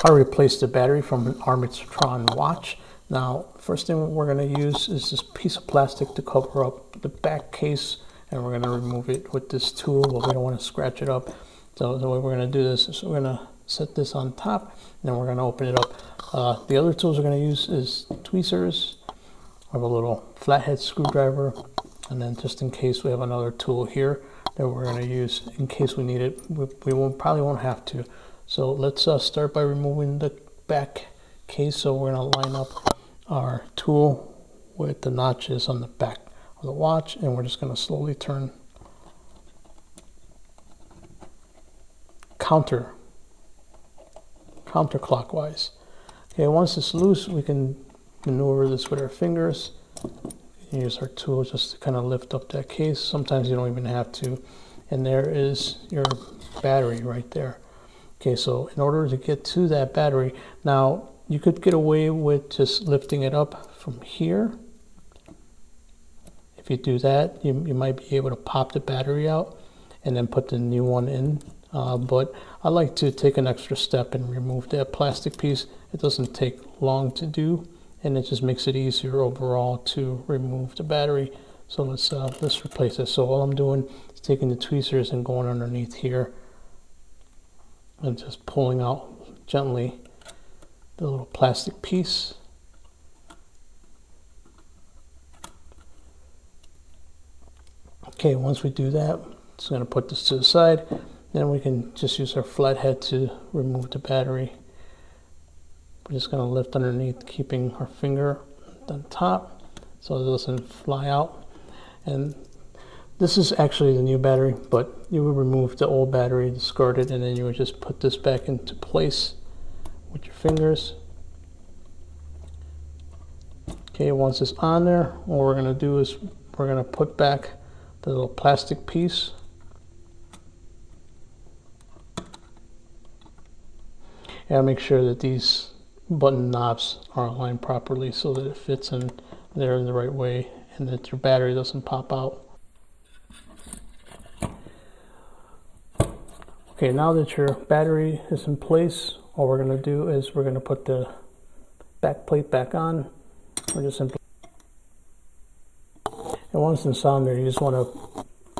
I replaced the battery from an Armitron watch. Now, first thing we're going to use is this piece of plastic to cover up the back case, and we're going to remove it with this tool, but we don't want to scratch it up. So the way we're going to do this is we're going to set this on top, and then we're going to open it up. The other tools we're going to use is tweezers. I have a little flathead screwdriver, and then just in case we have another tool here that we're going to use in case we need it. We probably won't have to. So let's start by removing the back case. So we're going to line up our tool with the notches on the back of the watch, and we're just going to slowly turn counterclockwise. Okay, once it's loose, we can maneuver this with our fingers. Use our tool just to kind of lift up that case. Sometimes you don't even have to. And there is your battery right there. Okay, so in order to get to that battery, now you could get away with just lifting it up from here. If you do that, you might be able to pop the battery out and then put the new one in. But I like to take an extra step and remove that plastic piece. It doesn't take long to do, and it just makes it easier overall to remove the battery. So let's replace this. So all I'm doing is taking the tweezers and going underneath here and just pulling out gently the little plastic piece. Okay, once we do that, just going to put this to the side. Then we can just use our flathead to remove the battery. We're just going to lift underneath, keeping our finger on top so it doesn't fly out. And this is actually the new battery, but you would remove the old battery, discard it, and then you would just put this back into place with your fingers. Okay, once it's on there, what we're going to do is we're going to put back the little plastic piece. And make sure that these button knobs are aligned properly so that it fits in there in the right way and that your battery doesn't pop out. Okay, now that your battery is in place, all we're going to do is we're going to put the back plate back on. We're just simply, and once it's on there, you just want to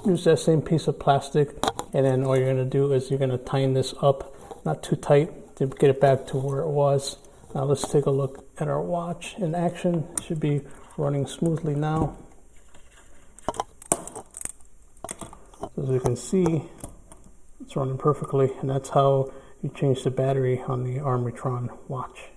use that same piece of plastic, and then all you're going to do is you're going to tighten this up, not too tight, to get it back to where it was. Now let's take a look at our watch in action. It should be running smoothly now. As you can see, it's running perfectly, and that's how you change the battery on the Armitron watch.